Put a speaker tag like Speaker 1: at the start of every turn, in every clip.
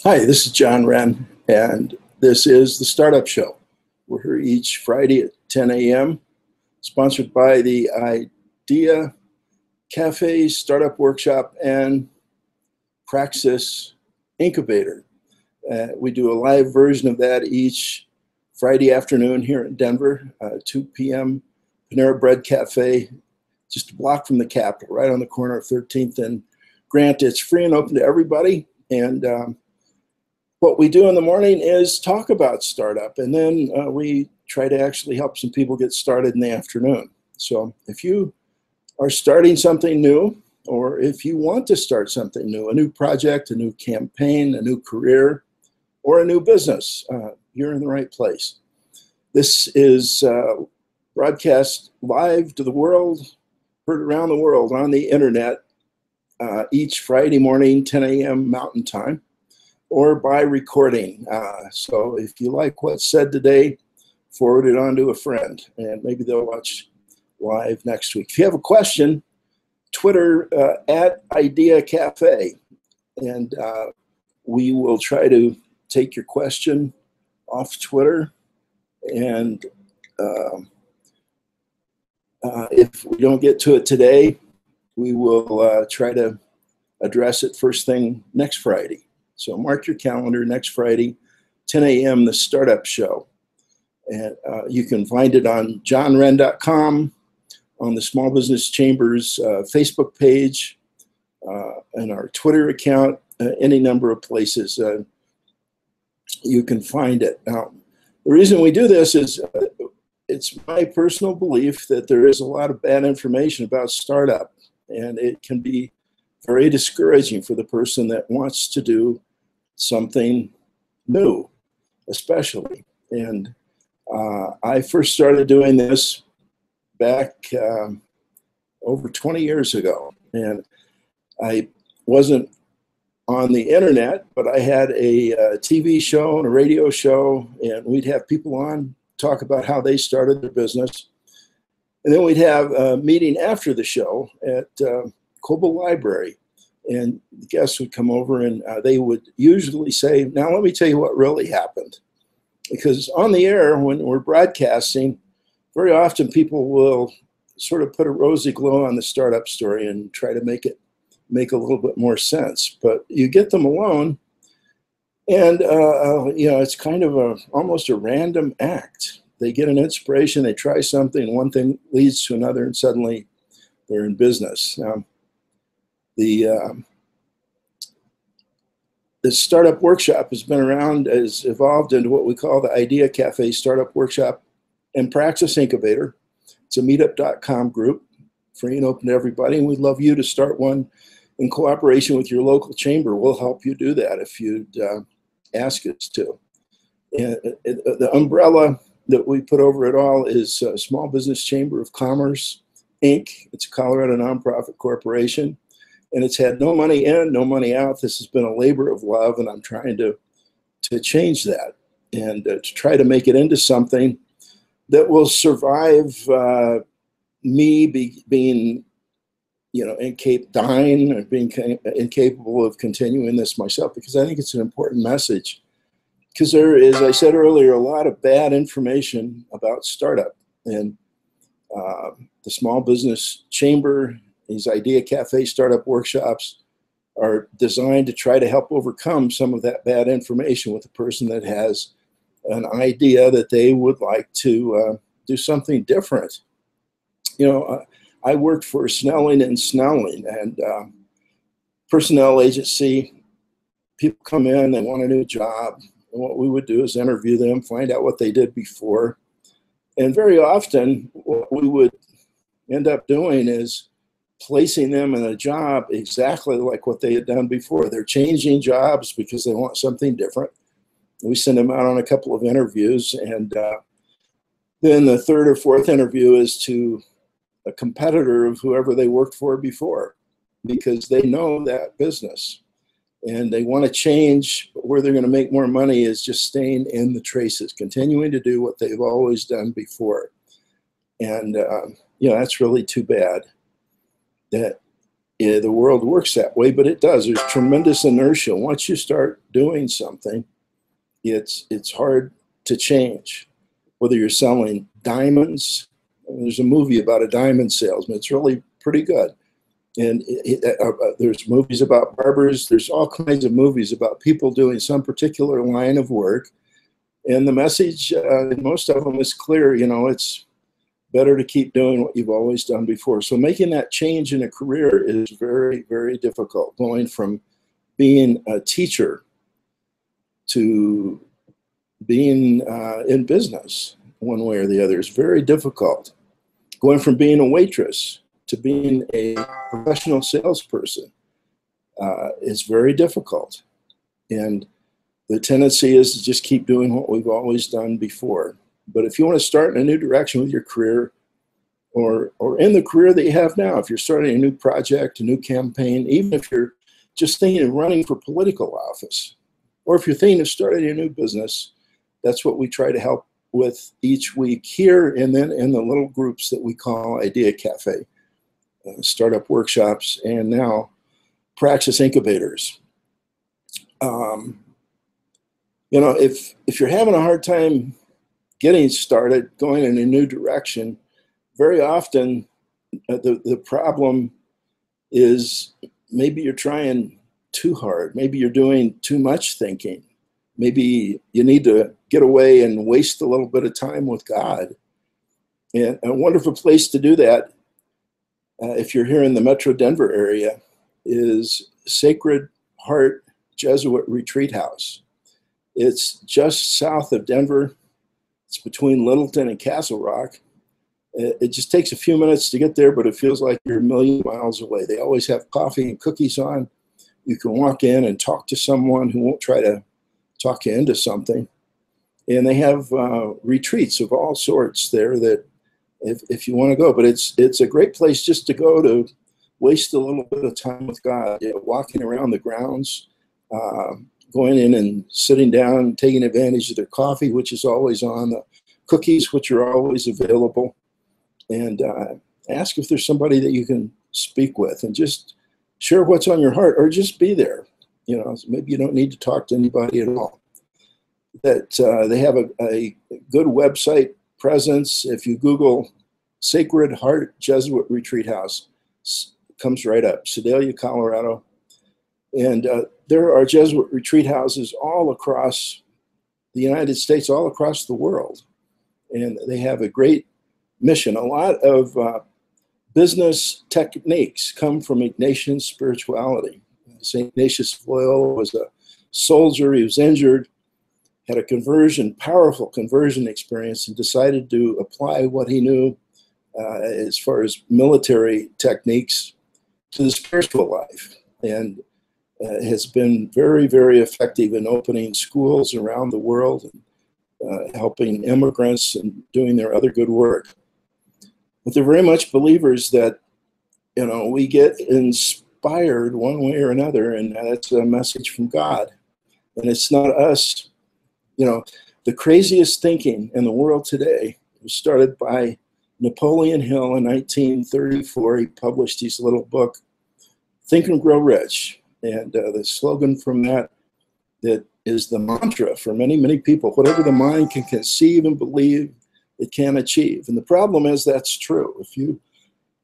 Speaker 1: Hi, this is John Wren, and this is the Startup Show. We're here each Friday at 10 a.m., sponsored by the Idea Cafe Startup Workshop and Praxis Incubator. We do a live version of that each Friday afternoon here in Denver, 2 p.m., Panera Bread Cafe, just a block from the Capitol, right on the corner of 13th and Grant. It's free and open to everybody, and what we do in the morning is talk about startup, and then we try to actually help some people get started in the afternoon. So if you are starting something new, or if you want to start something new, a new project, a new campaign, a new career, or a new business, you're in the right place. This is broadcast live to the world, heard around the world on the internet each Friday morning, 10 a.m. Mountain Time, or by recording. So if you like what's said today, forward it on to a friend, and maybe they'll watch live next week. If you have a question, Twitter at Idea Cafe, and we will try to take your question off Twitter. And if we don't get to it today, we will try to address it first thing next Friday. So mark your calendar, next Friday, 10 a.m., the Startup Show. And you can find it on johnwren.com, on the Small Business Chamber's Facebook page, and our Twitter account, any number of places you can find it. Now, the reason we do this is it's my personal belief that there is a lot of bad information about startup, and it can be very discouraging for the person that wants to do something new, especially. And I first started doing this back over 20 years ago. And I wasn't on the internet, but I had a TV show and a radio show, and we'd have people on talk about how they started their business. And then we'd have a meeting after the show at Coble Library. And the guests would come over, and they would usually say, now let me tell you what really happened. Because on the air, when we're broadcasting, very often people will sort of put a rosy glow on the startup story and try to make it make a little bit more sense. But you get them alone, and it's kind of almost a random act. They get an inspiration, they try something, one thing leads to another, and suddenly they're in business. Now, the Startup Workshop has been around, has evolved into what we call the Idea Cafe Startup Workshop and Praxis Incubator. It's a meetup.com group, free and open to everybody, and we'd love you to start one in cooperation with your local chamber. We'll help you do that if you'd ask us to. And the umbrella that we put over it all is Small Business Chamber of Commerce, Inc. It's a Colorado nonprofit corporation. And it's had no money in, no money out. This has been a labor of love, and I'm trying to change that and to try to make it into something that will survive me being, dying, or being incapable of continuing this myself, because I think it's an important message. Because there is, I said earlier, a lot of bad information about startup. And the Small Business Chamber, these Idea Cafe startup workshops, are designed to try to help overcome some of that bad information with a person that has an idea that they would like to do something different. I worked for Snelling and Snelling, and personnel agency. People come in, they want a new job, and what we would do is interview them, find out what they did before. And very often, what we would end up doing is placing them in a job exactly like what they had done before. They're changing jobs because they want something different. We send them out on a couple of interviews, and then the third or fourth interview is to a competitor of whoever they worked for before, because they know that business and they want to change. But where they're going to make more money is just staying in the traces, continuing to do what they've always done before. And that's really too bad. That the world works that way, but it does. There's tremendous inertia. Once you start doing something, it's hard to change. Whether you're selling diamonds, there's a movie about a diamond salesman. It's really pretty good. And there's movies about barbers. There's all kinds of movies about people doing some particular line of work. And the message in most of them is clear. It's better to keep doing what you've always done before. So making that change in a career is very, very difficult. Going from being a teacher to being in business one way or the other is very difficult. Going from being a waitress to being a professional salesperson is very difficult. And the tendency is to just keep doing what we've always done before. But if you want to start in a new direction with your career, or in the career that you have now, if you're starting a new project, a new campaign, even if you're just thinking of running for political office, or if you're thinking of starting a new business, that's what we try to help with each week here, and then in the little groups that we call Idea Cafe, startup workshops, and now Praxis incubators. If you're having a hard time getting started, going in a new direction, very often the problem is maybe you're trying too hard. Maybe you're doing too much thinking. Maybe you need to get away and waste a little bit of time with God. And a wonderful place to do that, if you're here in the Metro Denver area, is Sacred Heart Jesuit Retreat House. It's just south of Denver. It's between Littleton and Castle Rock. It just takes a few minutes to get there, but it feels like you're a million miles away. They always have coffee and cookies on. You can walk in and talk to someone who won't try to talk you into something. And they have retreats of all sorts there that if you want to go. But it's a great place just to go to waste a little bit of time with God, walking around the grounds, going in and sitting down, taking advantage of their coffee, which is always on, the cookies, which are always available, and ask if there's somebody that you can speak with and just share what's on your heart, or just be there. Maybe you don't need to talk to anybody at all. That they have a good website presence. If you Google Sacred Heart Jesuit Retreat House, it comes right up, Sedalia, Colorado. And there are Jesuit retreat houses all across the United States, all across the world. And they have a great mission. A lot of business techniques come from Ignatian spirituality. St. Ignatius of Loyola was a soldier. He was injured, had a powerful conversion experience, and decided to apply what he knew as far as military techniques to the spiritual life. And has been very, very effective in opening schools around the world, and helping immigrants and doing their other good work. But they're very much believers that, we get inspired one way or another, and that's a message from God. And it's not us. The craziest thinking in the world today was started by Napoleon Hill in 1934. He published his little book, Think and Grow Rich. And the slogan from that is the mantra for many, many people: whatever the mind can conceive and believe, it can achieve. And the problem is that's true. If you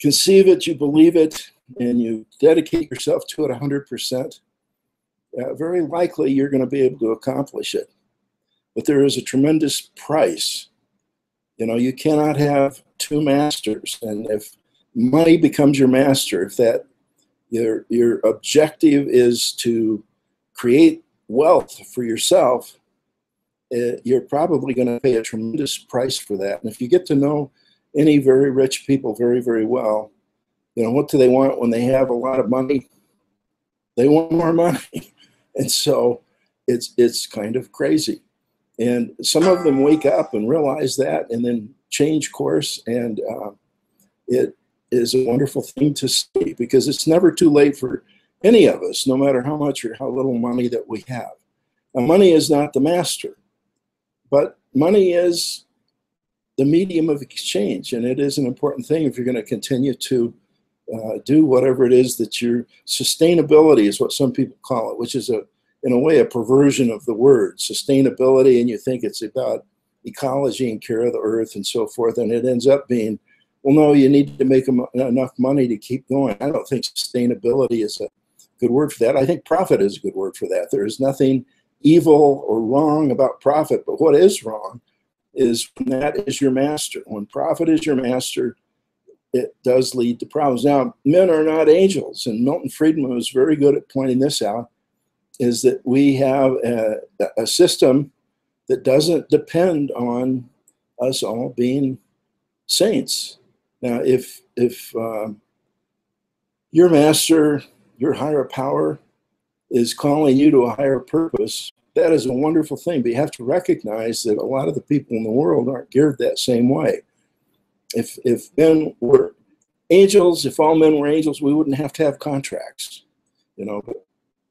Speaker 1: conceive it, you believe it, and you dedicate yourself to it 100%, very likely you're going to be able to accomplish it. But there is a tremendous price. You cannot have two masters. And if money becomes your master, if that your objective is to create wealth for yourself, you're probably going to pay a tremendous price for that. And if you get to know any very rich people very, very well, what do they want when they have a lot of money? They want more money. And so it's kind of crazy. And some of them wake up and realize that, and then change course. And it is a wonderful thing to see, because it's never too late for any of us, no matter how much or how little money that we have. Now, money is not the master, but money is the medium of exchange, and it is an important thing if you're going to continue to do whatever it is that your sustainability is what some people call it, which is in a way a perversion of the word sustainability, and you think it's about ecology and care of the earth and so forth, and it ends up being, well, no, you need to make enough money to keep going. I don't think sustainability is a good word for that. I think profit is a good word for that. There is nothing evil or wrong about profit, but what is wrong is when that is your master. When profit is your master, it does lead to problems. Now, men are not angels, and Milton Friedman was very good at pointing this out, is that we have a system that doesn't depend on us all being saints. Now, if your master, your higher power, is calling you to a higher purpose, that is a wonderful thing, but you have to recognize that a lot of the people in the world aren't geared that same way. If men were angels, if all men were angels, we wouldn't have to have contracts, but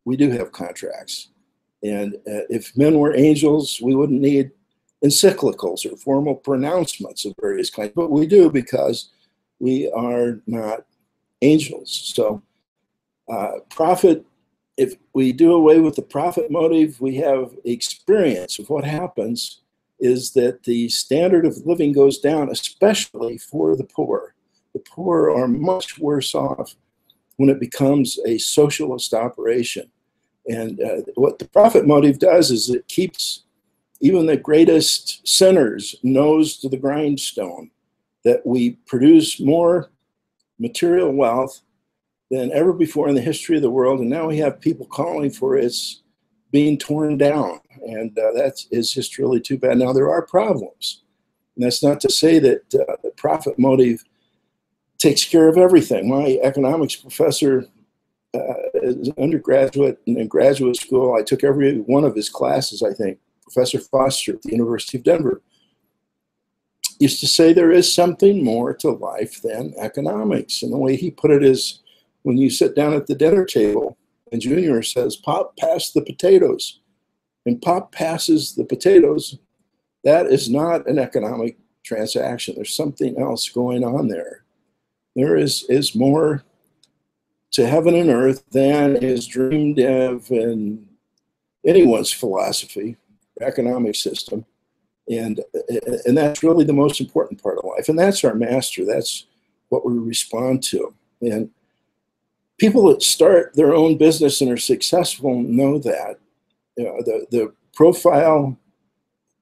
Speaker 1: we do have contracts. And if men were angels, we wouldn't need encyclicals or formal pronouncements of various kinds, but we do because we are not angels. So profit, if we do away with the profit motive, we have experience of what happens is that the standard of living goes down, especially for the poor. The poor are much worse off when it becomes a socialist operation. And what the profit motive does is it keeps even the greatest sinners nose to the grindstone, that we produce more material wealth than ever before in the history of the world. And now we have people calling for its being torn down. And that is just really too bad. Now, there are problems. And that's not to say that the profit motive takes care of everything. My economics professor, as an undergraduate and in graduate school, I took every one of his classes, I think, Professor Foster at the University of Denver, used to say there is something more to life than economics. And the way he put it is, when you sit down at the dinner table and Junior says, "Pop, pass the potatoes," and Pop passes the potatoes, that is not an economic transaction. There's something else going on there. There is more to heaven and earth than is dreamed of in anyone's philosophy, economic system. And that's really the most important part of life. And that's our master. That's what we respond to. And people that start their own business and are successful know that. The profile,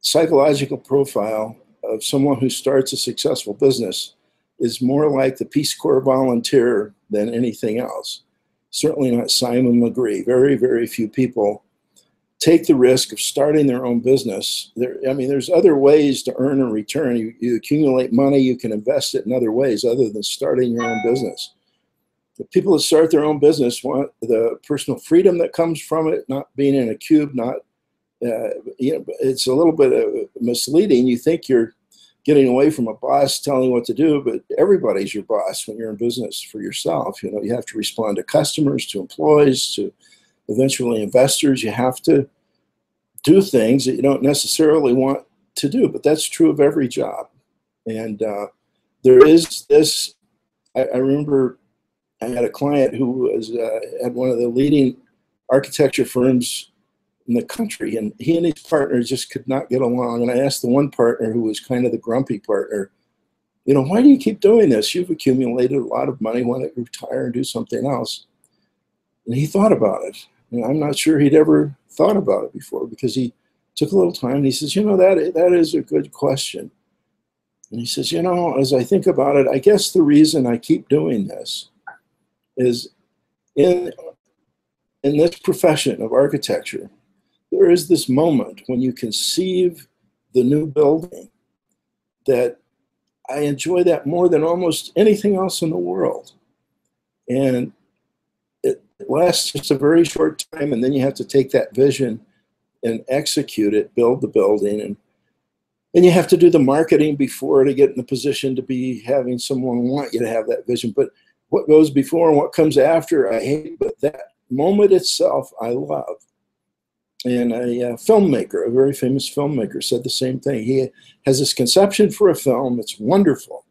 Speaker 1: psychological profile of someone who starts a successful business is more like the Peace Corps volunteer than anything else. Certainly not Simon Legree. Very, very few people take the risk of starting their own business. There's other ways to earn a return. You accumulate money, you can invest it in other ways other than starting your own business. The people that start their own business want the personal freedom that comes from it, not being in a cube, it's a little bit misleading. You think you're getting away from a boss telling you what to do, but everybody's your boss when you're in business for yourself. You have to respond to customers, to employees, to eventually investors. You have to do things that you don't necessarily want to do, but that's true of every job. And there is this, I remember I had a client who was at one of the leading architecture firms in the country, and he and his partner just could not get along. And I asked the one partner, who was kind of the grumpy partner, why do you keep doing this? You've accumulated a lot of money. Why don't you retire and do something else? And he thought about it. And I'm not sure he'd ever thought about it before, because he took a little time and he says, that is a good question. And he says, as I think about it, I guess the reason I keep doing this is in this profession of architecture, there is this moment when you conceive the new building that I enjoy that more than almost anything else in the world. And it lasts just a very short time, and then you have to take that vision and execute it, build the building, and you have to do the marketing before to get in the position to be having someone want you to have that vision. But what goes before and what comes after, I hate, but that moment itself, I love. And a filmmaker, a very famous filmmaker, said the same thing. He has this conception for a film. It's wonderful.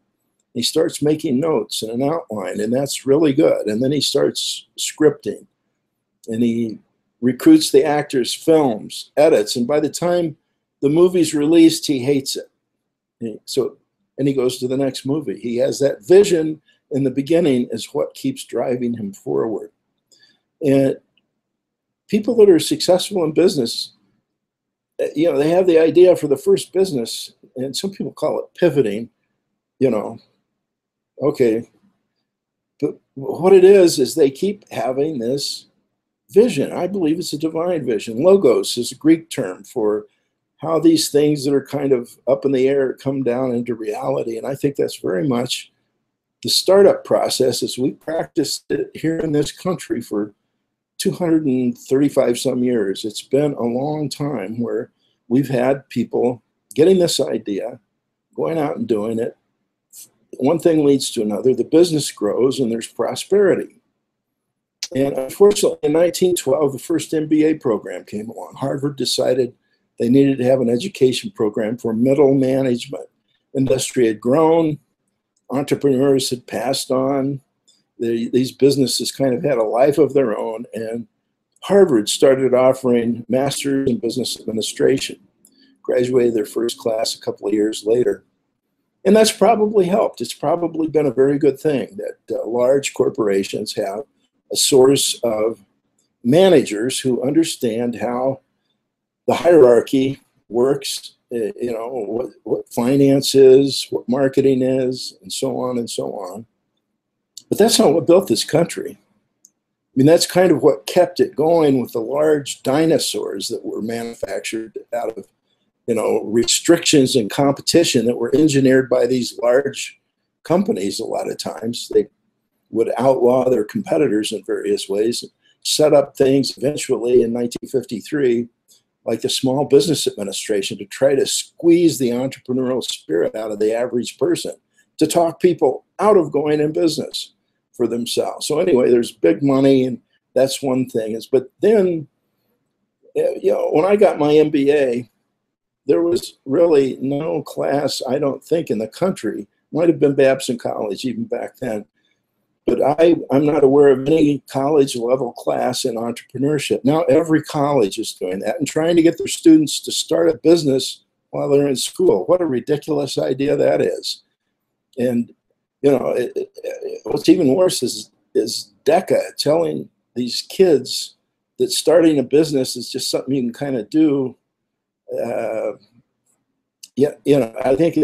Speaker 1: He starts making notes and an outline, and that's really good. And then he starts scripting, and he recruits the actors, films, edits, and by the time the movie's released, he hates it. And he goes to the next movie. He has that vision in the beginning is what keeps driving him forward. And people that are successful in business, they have the idea for the first business, and some people call it pivoting, okay. But what it is they keep having this vision. I believe it's a divine vision. Logos is a Greek term for how these things that are kind of up in the air come down into reality. And I think that's very much the startup process as we practiced it here in this country for 235 some years. It's been a long time where we've had people getting this idea, going out and doing it. One thing leads to another. The business grows and there's prosperity. And unfortunately, in 1912, the first MBA program came along. Harvard decided they needed to have an education program for middle management. Industry had grown, entrepreneurs had passed on, these businesses kind of had a life of their own, and Harvard started offering masters in business administration. Graduated their first class a couple of years later. And that's probably helped. It's probably been a very good thing that large corporations have a source of managers who understand how the hierarchy works, what finance is, what marketing is, and so on and so on. But that's not what built this country. I mean, that's kind of what kept it going with the large dinosaurs that were manufactured out of, restrictions and competition that were engineered by these large companies. A lot of times they would outlaw their competitors in various ways, set up things eventually in 1953 like the Small Business Administration to try to squeeze the entrepreneurial spirit out of the average person, to talk people out of going in business for themselves. So anyway, there's big money, and that's one thing. But then, when I got my MBA, there was really no class, I don't think, in the country, might have been Babson College even back then, but I'm not aware of any college level class in entrepreneurship. Now every college is doing that and trying to get their students to start a business while they're in school. What a ridiculous idea that is. And what's even worse is DECA telling these kids that starting a business is just something you can kind of do. I think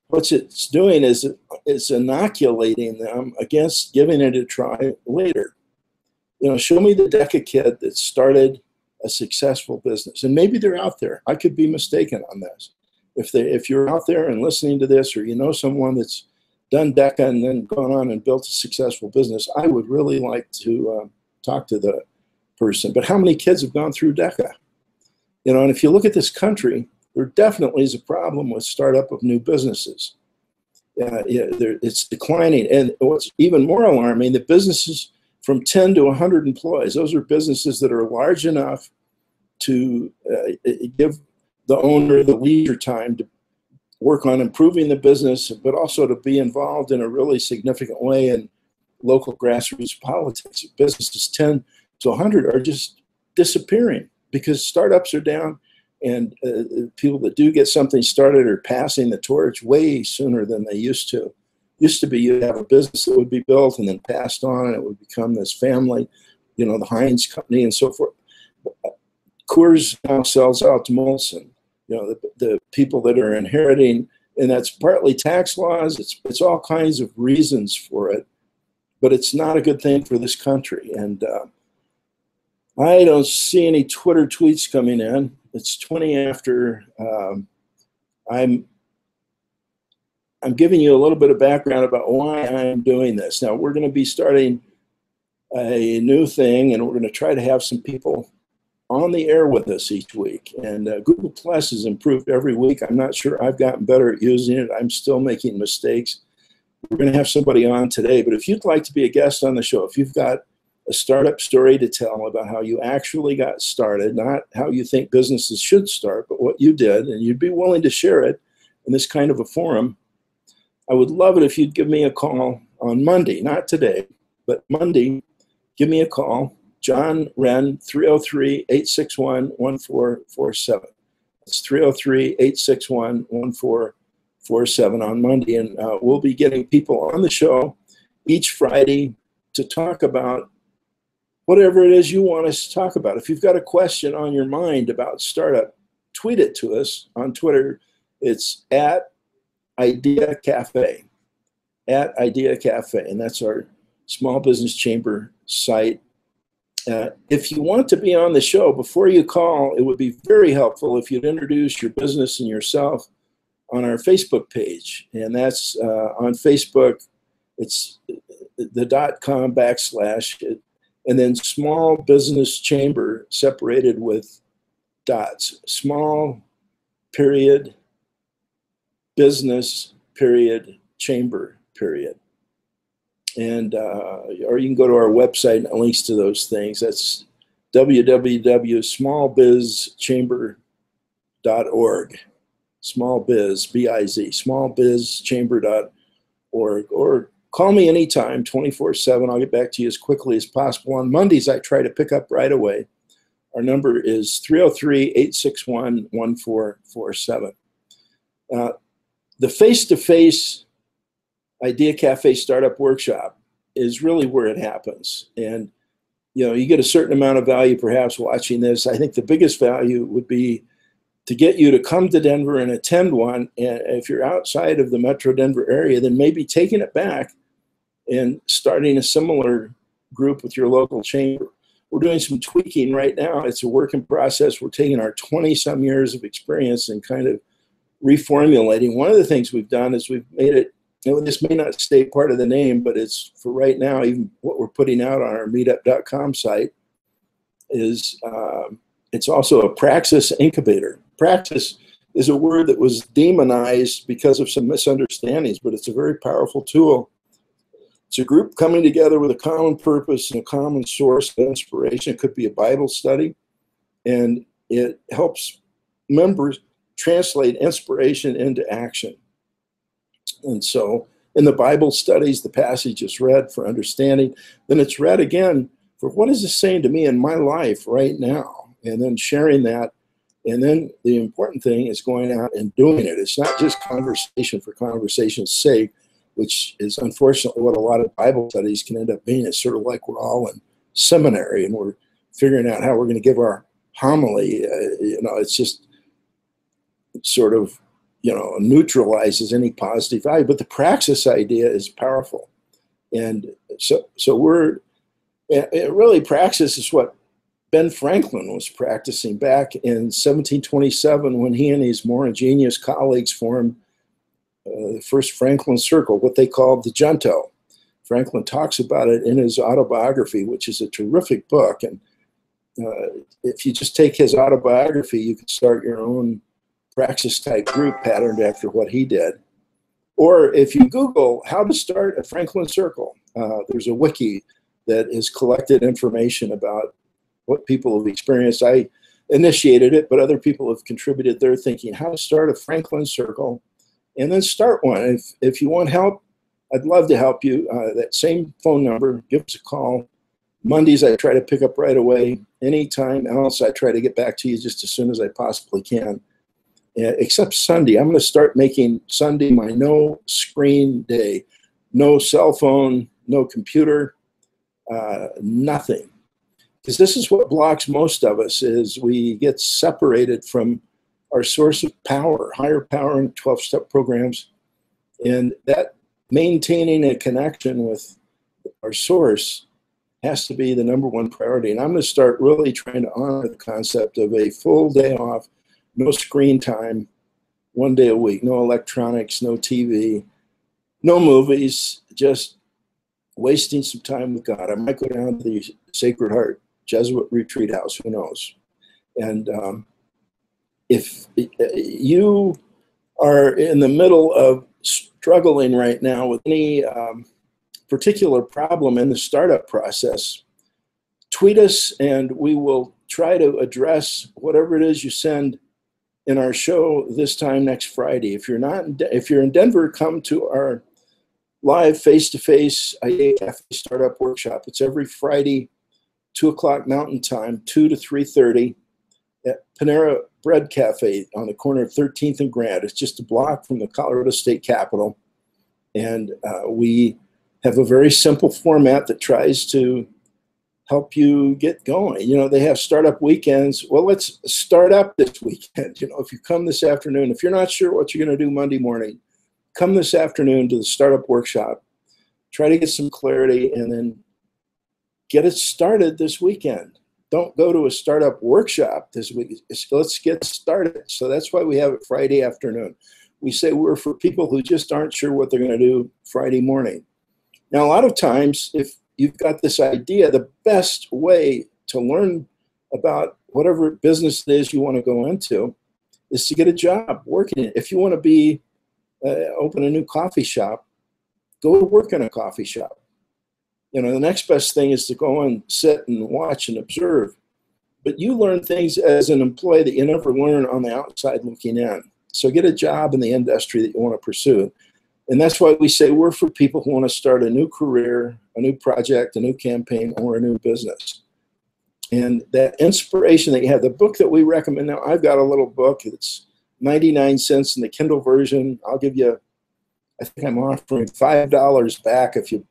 Speaker 1: what it's doing is it's inoculating them against giving it a try later. Show me the DECA kid that started a successful business, and maybe they're out there. I could be mistaken on this. If you're out there and listening to this, or someone that's done DECA and then gone on and built a successful business, I would really like to talk to the person. But how many kids have gone through DECA? And if you look at this country, there definitely is a problem with startup of new businesses. It's declining. And what's even more alarming, the businesses from 10 to 100 employees, those are businesses that are large enough to give the owner the leisure time to work on improving the business, but also to be involved in a really significant way in local grassroots politics. Businesses 10 to 100 are just disappearing because startups are down, and people that do get something started are passing the torch way sooner than they used to. Used to be you'd have a business that would be built and then passed on, and it would become this family, the Heinz company and so forth. Coors now sells out to Molson. The people that are inheriting, and that's partly tax laws. It's all kinds of reasons for it, but it's not a good thing for this country. And I don't see any Twitter tweets coming in. It's 20 after. I'm giving you a little bit of background about why I'm doing this. Now, we're going to be starting a new thing, and we're going to try to have some people on the air with us each week. And Google Plus has improved every week. I'm not sure I've gotten better at using it. I'm still making mistakes. We're going to have somebody on today. But if you'd like to be a guest on the show, if you've got a startup story to tell about how you actually got started, not how you think businesses should start, but what you did, and you'd be willing to share it in this kind of a forum, I would love it if you'd give me a call on Monday, not today, but Monday. Give me a call, John Wren, 303-861-1447. It's 303-861-1447 on Monday, and we'll be getting people on the show each Friday to talk about whatever it is you want us to talk about. If you've got a question on your mind about startup, tweet it to us on Twitter. It's at Idea Cafe, at Idea Cafe, and that's our Small Business Chamber site. If you want to be on the show, before you call, it would be very helpful if you'd introduce your business and yourself on our Facebook page. And that's on Facebook, it's the .com / and then Small Business Chamber separated with dots. Small period business period chamber period. And or you can go to our website and links to those things. That's www.smallbizchamber.org. Small biz, B-I-Z, smallbizchamber.org. Or call me anytime, 24/7. I'll get back to you as quickly as possible. On Mondays, I try to pick up right away. Our number is 303-861-1447. The face-to-face Idea Cafe Startup Workshop is really where it happens. And you get a certain amount of value perhaps watching this. I think the biggest value would be to get you to come to Denver and attend one. And if you're outside of the Metro Denver area, then maybe taking it back and starting a similar group with your local chamber. We're doing some tweaking right now. It's a work in process. We're taking our 20-some years of experience and kind of reformulating. One of the things we've done is we've made it, this may not stay part of the name, but it's for right now, even what we're putting out on our meetup.com site is it's also a Praxis incubator. Praxis is a word that was demonized because of some misunderstandings, but it's a very powerful tool. It's a group coming together with a common purpose and a common source of inspiration. It could be a Bible study, and it helps members translate inspiration into action. And so in the Bible studies, the passage is read for understanding. Then it's read again for what is this saying to me in my life right now? And then sharing that. And then the important thing is going out and doing it. It's not just conversation for conversation's sake, which is unfortunately what a lot of Bible studies can end up being. It's sort of like we're all in seminary and we're figuring out how we're going to give our homily. It's just sort of, neutralizes any positive value. But the praxis idea is powerful. And so we're, really praxis is what Ben Franklin was practicing back in 1727 when he and his more ingenious colleagues formed the first Franklin Circle, what they called the Junto. Franklin talks about it in his autobiography, which is a terrific book. And if you just take his autobiography, you could start your own praxis-type group patterned after what he did. Or if you Google how to start a Franklin Circle, there's a wiki that has collected information about what people have experienced. I initiated it, but other people have contributed their thinking, how to start a Franklin Circle, and then start one. If you want help, I'd love to help you. That same phone number, give us a call. Mondays, I try to pick up right away. Anytime else, I try to get back to you just as soon as I possibly can. Except Sunday. I'm going to start making Sunday my no screen day. No cell phone, no computer, nothing. Because this is what blocks most of us, is we get separated from our source of power, higher power and 12-step programs. And that maintaining a connection with our source has to be the #1 priority. And I'm going to start really trying to honor the concept of a full day off, no screen time, 1 day a week, no electronics, no TV, no movies, just wasting some time with God. I might go down to the Sacred Heart Jesuit Retreat House, who knows? And if you are in the middle of struggling right now with any particular problem in the startup process, tweet us and we will try to address whatever it is you send in our show this time next Friday. If you're in Denver, come to our live face-to-face IEA Cafe Startup Workshop. It's every Friday, 2 o'clock Mountain Time, 2 to 3:30 at Panera Bread Cafe on the corner of 13th and Grant. It's just a block from the Colorado State Capitol. And we have a very simple format that tries to help you get going. You know, they have startup weekends. Well, let's start up this weekend. You know, if you come this afternoon, if you're not sure what you're going to do Monday morning, come this afternoon to the startup workshop. Try to get some clarity and then get it started this weekend. Don't go to a startup workshop this week. Let's get started. So that's why we have it Friday afternoon. We say we're for people who just aren't sure what they're going to do Friday morning. Now, a lot of times, if you've got this idea, the best way to learn about whatever business it is you want to go into is to get a job working it. If you want to be open a new coffee shop, go to work in a coffee shop. You know, the next best thing is to go and sit and watch and observe. But you learn things as an employee that you never learn on the outside looking in. So get a job in the industry that you want to pursue. And that's why we say we're for people who want to start a new career, a new project, a new campaign, or a new business. And that inspiration that you have, the book that we recommend now, I've got a little book. It's 99 cents in the Kindle version. I'll give you, I think I'm offering $5 back if you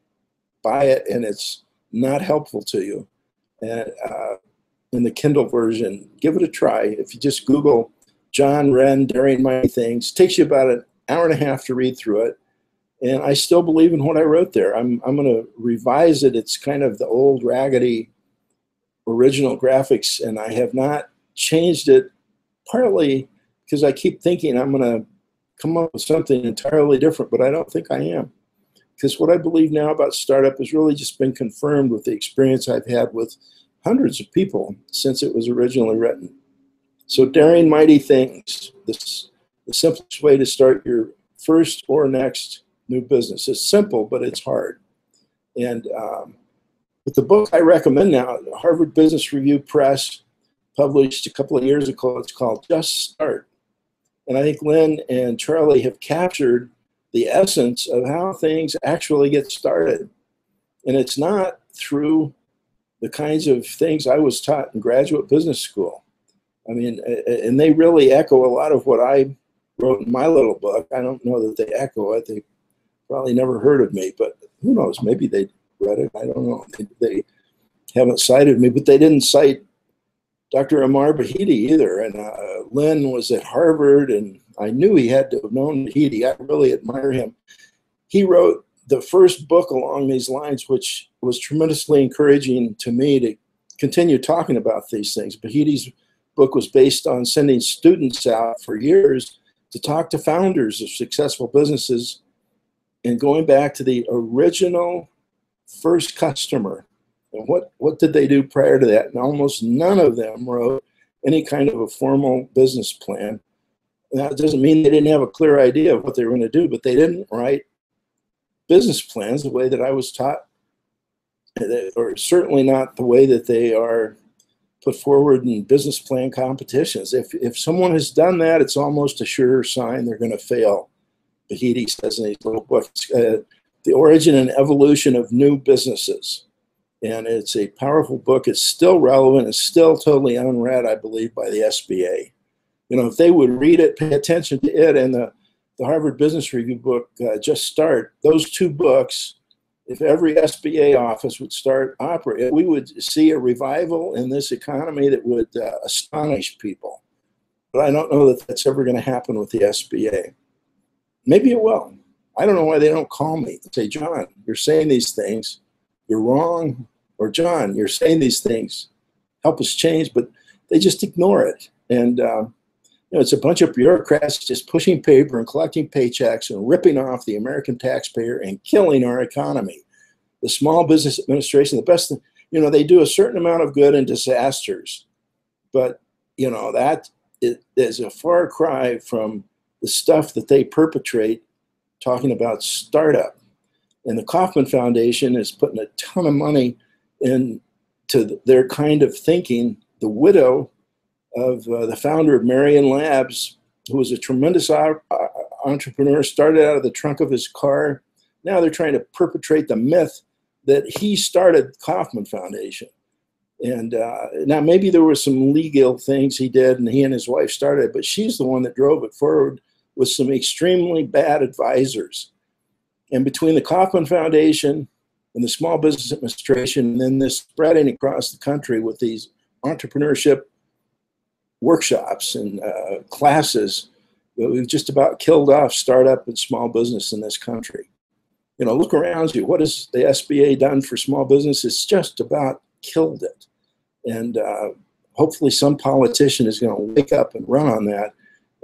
Speaker 1: buy it and it's not helpful to you. And in the Kindle version, give it a try. If you just Google John Wren, Daring Mighty Things, it takes you about an hour and a half to read through it. And I still believe in what I wrote there. I'm going to revise it. It's kind of the old raggedy original graphics, and I have not changed it, partly because I keep thinking I'm going to come up with something entirely different, but I don't think I am. Because what I believe now about startup has really just been confirmed with the experience I've had with hundreds of people since it was originally written. So Daring Mighty Things, the simplest way to start your first or next new business. It's simple, but it's hard. And but the book I recommend now, Harvard Business Review Press published a couple of years ago, it's called Just Start. And I think Lynn and Charlie have captured the essence of how things actually get started. And it's not through the kinds of things I was taught in graduate business school. I mean, and they really echo a lot of what I wrote in my little book. I don't know that they echo it. They probably never heard of me, but who knows? Maybe they read it. I don't know. They haven't cited me, but they didn't cite Dr. Amar Bahidi either. And Lynn was at Harvard, and I knew he had to have known Bahidi. I really admire him. He wrote the first book along these lines, which was tremendously encouraging to me to continue talking about these things. Bahidi's book was based on sending students out for years to talk to founders of successful businesses and going back to the original first customer. And what did they do prior to that? And almost none of them wrote any kind of a formal business plan. That doesn't mean they didn't have a clear idea of what they were going to do, but they didn't write business plans the way that I was taught, or certainly not the way that they are put forward in business plan competitions. If someone has done that, it's almost a sure sign they're going to fail. Bahidi says in his little book, The Origin and Evolution of New Businesses. And it's a powerful book. It's still relevant. It's still totally unread, I believe, by the SBA. You know, if they would read it, pay attention to it, and the Harvard Business Review book, Just Start, those two books, if every SBA office would start operating, we would see a revival in this economy that would astonish people. But I don't know that that's ever going to happen with the SBA. Maybe it will. I don't know why they don't call me and say, John, you're saying these things, you're wrong. Or John, you're saying these things, help us change, but they just ignore it. And you know, it's a bunch of bureaucrats just pushing paper and collecting paychecks and ripping off the American taxpayer and killing our economy. The Small Business Administration, the best thing, you know, they do a certain amount of good in disasters, but you know, that is a far cry from the stuff that they perpetrate talking about startup. And the Kauffman Foundation is putting a ton of money into their kind of thinking. The widow the founder of Marion Labs, who was a tremendous entrepreneur, started out of the trunk of his car. Now they're trying to perpetrate the myth that he started Kauffman Foundation. And now maybe there were some legal things he did and he and his wife started, but she's the one that drove it forward with some extremely bad advisors. And between the Kauffman Foundation and the Small Business Administration, and then this spreading across the country with these entrepreneurship workshops and classes, we've just about killed off startup and small business in this country. You know, look around you. What has the SBA done for small business? It's just about killed it. And hopefully some politician is going to wake up and run on that,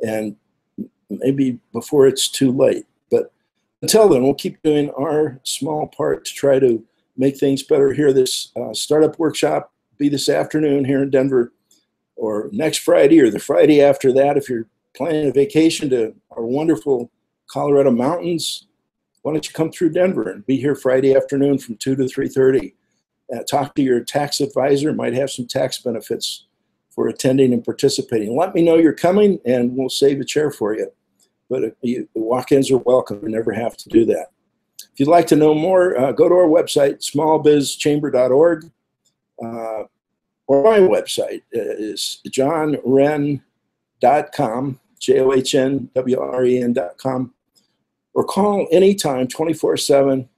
Speaker 1: and maybe before it's too late. But until then, we'll keep doing our small part to try to make things better here. This startup workshop be this afternoon here in Denver, or next Friday, or the Friday after that. If you're planning a vacation to our wonderful Colorado mountains, why don't you come through Denver and be here Friday afternoon from 2 to 3:30. Talk to your tax advisor, might have some tax benefits for attending and participating. Let me know you're coming and we'll save a chair for you. But walk-ins are welcome. You never have to do that. If you'd like to know more, go to our website, smallbizchamber.org. Or my website is johnwren.com, JOHNWREN.com. Or call anytime, 24/7.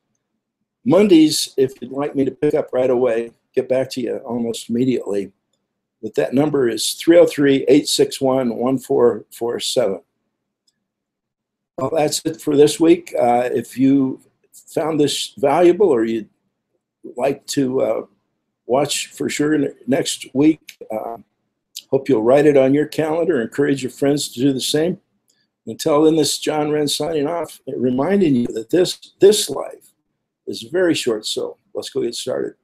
Speaker 1: Mondays, if you'd like me to pick up right away, get back to you almost immediately. But that number is 303-861-1447. Well, that's it for this week. If you found this valuable or you'd like to watch for sure next week, hope you'll write it on your calendar. Encourage your friends to do the same. Until then, this is John Wren signing off, reminding you that this life is very short, so let's go get started.